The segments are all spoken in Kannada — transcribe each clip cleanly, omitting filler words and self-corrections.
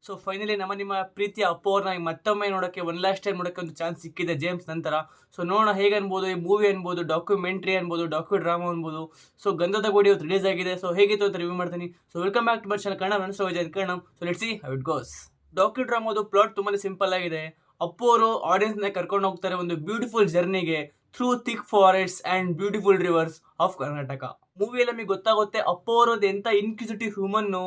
ಸೊ ಫೈನಲಿ ನಿಮ್ಮ ಪ್ರೀತಿಯ ಅಪ್ಪು ಅವ್ರನ್ನ ಮತ್ತೊಮ್ಮೆ ನೋಡೋಕ್ಕೆ ಒನ್ ಲಾಸ್ಟ್ ಟೈಮ್ ನೋಡೋಕ್ಕೆ ಒಂದು ಚಾನ್ಸ್ ಸಿಕ್ಕಿದೆ ಜೇಮ್ಸ್ ನಂತರ. ಸೊ ನೋಡೋಣ ಹೇಗೆ ಅನ್ಬೋದು, ಈ ಮೂವಿ ಅನ್ಬೋದು, ಡಾಕ್ಯುಮೆಂಟ್ರಿ ಅನ್ಬೋದು, ಡ್ರಾಮಾ ಅನ್ಬೋದು. ಸೊ ಗಂಧದ ಗುಡಿ ಇವತ್ತು ರಿಲೀಸ್ ಆಗಿದೆ. ಸೊ ಹೇಗಿತ್ತು ಅಂತ ರಿವ್ಯೂ ಮಾಡ್ತೀನಿ. So welcome back to my channel Kannada friends. Kannada. So let's see how it goes. ಡ್ರಾಮಾದು ಪ್ಲಾಟ್ ತುಂಬಾನೇ ಸಿಂಪಲ್ ಆಗಿದೆ. ಅಪ್ಪು ಅವರು ಆಡಿಯನ್ಸ್ನ ಕರ್ಕೊಂಡು ಹೋಗ್ತಾರೆ ಒಂದು ಬ್ಯೂಟಿಫುಲ್ ಜರ್ನಿಗೆ through thick forest and beautiful rivers of Karnataka. ಮೂವಿಯಲ್ಲಿ ನಮಗೆ ಗೊತ್ತಾಗುತ್ತೆ ಅಪ್ಪು ಅವರದ್ದು ಎಂತ ಇನ್ಕ್ವಿಸಿಟಿವ್ ಹ್ಯೂಮನ್ನು,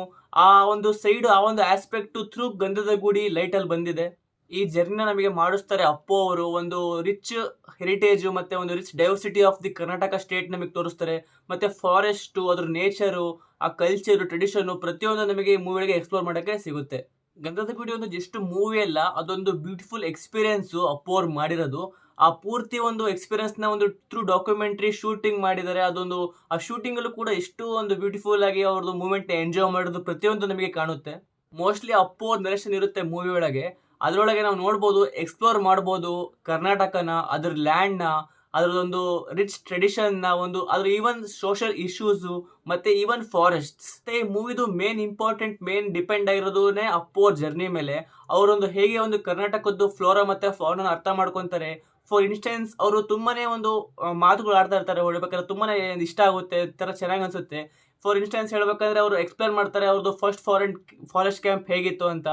ಆ ಒಂದು ಸೈಡ್, ಆ ಒಂದು ಆಸ್ಪೆಕ್ಟ್ ಥ್ರೂ ಗಂಧದ ಗುಡಿ ಲೈಟ್ ಅಲ್ಲಿ ಬಂದಿದೆ. ಈ ಜರ್ನಿನ ನಮಗೆ ಮಾಡಿಸ್ತಾರೆ ಅಪ್ಪು ಅವರು. ಒಂದು ರಿಚ್ ಹೆರಿಟೇಜ್ ಮತ್ತೆ ಒಂದು rich diversity of the Karnataka state ನಮಗೆ ತೋರಿಸ್ತಾರೆ. ಮತ್ತೆ ಫಾರೆಸ್ಟ್, ಅದ್ರ ನೇಚರು, ಆ ಕಲ್ಚರ್, ಟ್ರೆಡಿಷನ್ ಪ್ರತಿಯೊಂದು ನಮಗೆ ಈ ಮೂವಿಗಳಿಗೆ ಎಕ್ಸ್ಪ್ಲೋರ್ ಮಾಡೋಕ್ಕೆ ಸಿಗುತ್ತೆ. ಗಂಧದ ಗುಡಿ ಒಂದು ಜಸ್ಟ್ ಮೂವಿ ಅಲ್ಲ, ಅದೊಂದು ಬ್ಯೂಟಿಫುಲ್ ಎಕ್ಸ್ಪೀರಿಯನ್ಸು ಅಪ್ಪು ಅವ್ರು ಮಾಡಿರೋದು. ಆ ಪೂರ್ತಿ ಒಂದು ಎಕ್ಸ್ಪೀರಿಯನ್ಸ್ ನ ಒಂದು ಥ್ರೂ ಡಾಕ್ಯುಮೆಂಟ್ರಿ ಶೂಟಿಂಗ್ ಮಾಡಿದ್ದಾರೆ. ಅದೊಂದು ಆ ಶೂಟಿಂಗ್ ಅಲ್ಲೂ ಕೂಡ ಎಷ್ಟು ಒಂದು ಬ್ಯೂಟಿಫುಲ್ ಆಗಿ ಅವ್ರದ್ದು ಮೂಮೆಂಟ್ ಎಂಜಾಯ್ ಮಾಡೋದು ಪ್ರತಿಯೊಂದು ನಮಗೆ ಕಾಣುತ್ತೆ. ಮೋಸ್ಟ್ಲಿ ಅಪ್ಪು ಅವ್ರ ನರೇಷನ್ ಇರುತ್ತೆ ಮೂವಿ ಒಳಗೆ. ಅದರೊಳಗೆ ನಾವು ನೋಡ್ಬೋದು, ಎಕ್ಸ್ಪ್ಲೋರ್ ಮಾಡ್ಬೋದು ಕರ್ನಾಟಕನ, ಅದ್ರ ಲ್ಯಾಂಡ್ನ, ಅದರದೊಂದು ರಿಚ್ ಟ್ರೆಡಿಷನ್ನ, ಒಂದು ಅದ್ರ ಈವನ್ ಸೋಷಿಯಲ್ ಇಶ್ಯೂಸು, ಮತ್ತೆ ಈವನ್ ಫಾರೆಸ್ಟ್ಸ್. ಈ ಮೂವಿದು ಮೇನ್ ಡಿಪೆಂಡ್ ಆಗಿರೋದೇ ಅಪ್ಪು ಅವ್ರ ಜರ್ನಿ ಮೇಲೆ. ಅವರೊಂದು ಹೇಗೆ ಒಂದು ಕರ್ನಾಟಕದ್ದು ಫ್ಲೋರಾ ಮತ್ತೆ ಫೌನನ ಅರ್ಥ ಮಾಡ್ಕೊತಾರೆ. ಫಾರ್ ಇನ್ಸ್ಟೆನ್ಸ್ ಅವರು ತುಂಬಾನೇ ಒಂದು ಮಾತುಗಳು ಆಡ್ತಾ ಇರ್ತಾರೆ, ಹೇಳ್ಬೇಕಾದ್ರೆ ತುಂಬಾನೇ ಇಷ್ಟ ಆಗುತ್ತೆ, ತರ ಚೆನ್ನಾಗಿ ಅನ್ಸುತ್ತೆ. ಫಾರ್ ಇನ್ಸ್ಟೆನ್ಸ್ ಹೇಳ್ಬೇಕಂದ್ರೆ ಅವರು ಎಕ್ಸ್ಪ್ಲೇನ್ ಮಾಡ್ತಾರೆ ಅವ್ರದ್ದು ಫಸ್ಟ್ ಫಾರೆಸ್ಟ್ ಕ್ಯಾಂಪ್ ಹೇಗಿತ್ತು ಅಂತ,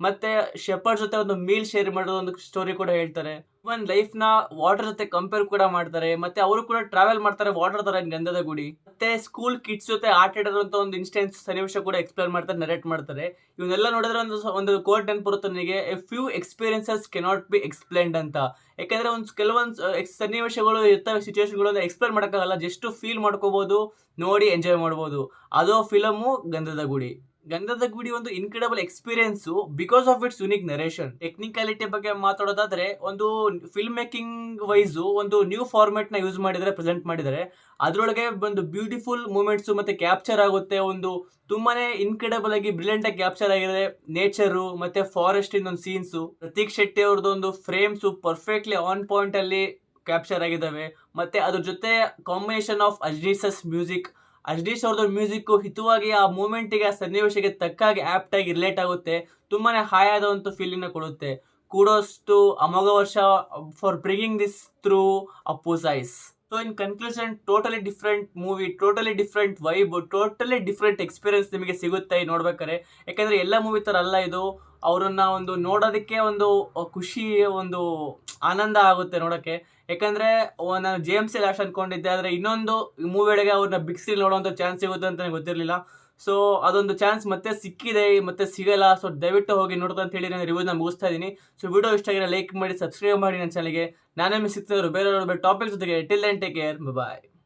ಮತ್ತೆ ಶೆಪರ್ಡ್ ಜೊತೆ ಒಂದು ಮೀಲ್ ಶೇರ್ ಮಾಡೋದು ಒಂದು ಸ್ಟೋರಿ ಕೂಡ ಹೇಳ್ತಾರೆ. ಇವನ್ ಲೈಫ್ ನ ವಾಟರ್ ಜೊತೆ ಕಂಪೇರ್ ಕೂಡ ಮಾಡ್ತಾರೆ. ಮತ್ತೆ ಅವರು ಕೂಡ ಟ್ರಾವೆಲ್ ಮಾಡ್ತಾರೆ ವಾಟರ್ ತರ ಗಂಧದ ಗುಡಿ. ಮತ್ತೆ ಸ್ಕೂಲ್ ಕಿಡ್ಸ್ ಜೊತೆ ಆಟ ಆಡಿರುವಂತ ಒಂದು ಇನ್ಸ್ಟೆನ್ಸ್ ಸನ್ನಿವೇಶ ಕೂಡ ಎಕ್ಸ್ಪ್ಲೇನ್ ಮಾಡ್ತಾರೆ, ನರೇಟ್ ಮಾಡ್ತಾರೆ. ಇವನ್ನೆಲ್ಲ ನೋಡಿದ್ರೆ ಒಂದು ಕೋಟ್ ನೆನಪು ಬರುತ್ತೆ ನನಗೆ, A few experiences cannot be explained ಅಂತ. ಯಾಕಂದ್ರೆ ಒಂದು ಕೆಲವೊಂದು ಸನ್ನಿವೇಶಗಳು ಇರ್ತವೆ, ಸಿಚುವೇಶನ್ಗಳು ಎಕ್ಸ್ಪ್ಲೇನ್ ಮಾಡೋಕ್ಕಾಗಲ್ಲ, ಜಸ್ಟ್ ಫೀಲ್ ಮಾಡ್ಕೋಬಹುದು, ನೋಡಿ ಎಂಜಾಯ್ ಮಾಡ್ಬೋದು. ಅದೋ ಫಿಲಮು ಗಂಧದ ಗುಡಿ ಒಂದು incredible experience because of it's unique narration. Technicality ಬಗ್ಗೆ ಮಾತಾಡೋದಾದ್ರೆ, ಒಂದು ಫಿಲ್ಮ್ ಮೇಕಿಂಗ್ ವೈಸ್ ಒಂದು ನ್ಯೂ ಫಾರ್ಮೆಟ್ ನ ಯೂಸ್ ಮಾಡಿದರೆ, ಪ್ರೆಸೆಂಟ್ ಮಾಡಿದರೆ. ಅದರೊಳಗೆ ಒಂದು ಬ್ಯೂಟಿಫುಲ್ ಮೂಮೆಂಟ್ಸ್ ಮತ್ತೆ ಕ್ಯಾಪ್ಚರ್ ಆಗುತ್ತೆ. ಒಂದು ತುಂಬಾನೇ ಇನ್ಕ್ರೆಡಿಬಲ್ ಆಗಿ ಬ್ರಿಲಿಯಂಟ್ ಆಗಿ ಕ್ಯಾಪ್ಚರ್ ಆಗಿದೆ ನೇಚರು ಮತ್ತೆ ಫಾರೆಸ್ಟ್ ಇಂದೊಂದು ಸೀನ್ಸ್. ಪ್ರತೀಕ್ ಶೆಟ್ಟಿ ಅವ್ರದ್ದು ಒಂದು ಫ್ರೇಮ್ಸ್ ಪರ್ಫೆಕ್ಟ್ಲಿ ಆನ್ ಪಾಯಿಂಟ್ ಅಲ್ಲಿ ಕ್ಯಾಪ್ಚರ್ ಆಗಿದ್ದಾವೆ. ಮತ್ತೆ ಅದ್ರ ಜೊತೆ ಕಾಂಬಿನೇಷನ್ ಆಫ್ ಅಜ್ನೀಸಸ್ ಮ್ಯೂಸಿಕ್, ಅಜ್ನೀಶ್ ಅವ್ರದ್ದು ಮ್ಯೂಸಿಕ್ ಹಿತವಾಗಿ ಆ ಮೂಮೆಂಟಿಗೆ, ಆ ಸನ್ನಿವೇಶಕ್ಕೆ ತಕ್ಕಾಗಿ ಆಪ್ಟ್ ಆಗಿ ರಿಲೇಟ್ ಆಗುತ್ತೆ. ತುಂಬಾನೇ ಹಾಯಾದ ಒಂದು ಫೀಲಿಂಗ್ ನ ಕೊಡುತ್ತೆ. ಕೂಡೋಸ್ to Amogha Varsha for bringing this through Appu's eyes. So in conclusion, totally different movie, totally different vibe, totally different experience ನಿಮಗೆ ಸಿಗುತ್ತೆ ನೋಡ್ಬೇಕಾದ್ರೆ. ಯಾಕಂದ್ರೆ ಎಲ್ಲ ಮೂವಿ ತರ ಅಲ್ಲ ಇದು. ಅವರನ್ನ ಒಂದು ನೋಡೋದಕ್ಕೆ ಒಂದು ಖುಷಿ, ಒಂದು ಆನಂದ ಆಗುತ್ತೆ ನೋಡೋಕ್ಕೆ. ಯಾಕಂದ್ರೆ ನಾನು ಜೇಮ್ಸ್ ಲಾಸ್ಟ್ ಅನ್ಕೊಂಡಿದ್ದೆ, ಆದ್ರೆ ಇನ್ನೊಂದು ಮೂವಿ ಒಳಗೆ ಅವ್ರನ್ನ ಬಿಗ್ ಸ್ಕ್ರೀನ್ ನೋಡುವಂತ ಚಾನ್ಸ್ ಸಿಗುತ್ತೆ ಅಂತ ನನಗೆ ಗೊತ್ತಿರಲಿಲ್ಲ. ಸೊ ಅದೊಂದು ಚಾನ್ಸ್ ಮತ್ತೆ ಸಿಕ್ಕಿದೆ, ಮತ್ತೆ ಸಿಗಲ್ಲ. ಸೊ ದಯವಿಟ್ಟು ಹೋಗಿ ನೋಡೋದು ಅಂತ ಹೇಳಿ ನಾನು ರಿವ್ಯೂನ ಮುಗಿಸ್ತಾ ಇದ್ದೀನಿ. ಸೊ ವಿಡಿಯೋ ಇಷ್ಟ ಆಗಿರೋ ಲೈಕ್ ಮಾಡಿ, ಸಬ್ಸ್ಕ್ರೈಬ್ ಮಾಡಿ ನನ್ನ ಚಾನಲ್ಗೆ. ನಾನೇ ಸಿಗ್ತಿದ್ರು ಬೇರೆ ಟಾಪಿಕ್ ಜೊತೆಗೆ. ಟಿಲ್ ದೆನ್ ಟೇಕ್ ಕೇರ್, ಬಾಯ್.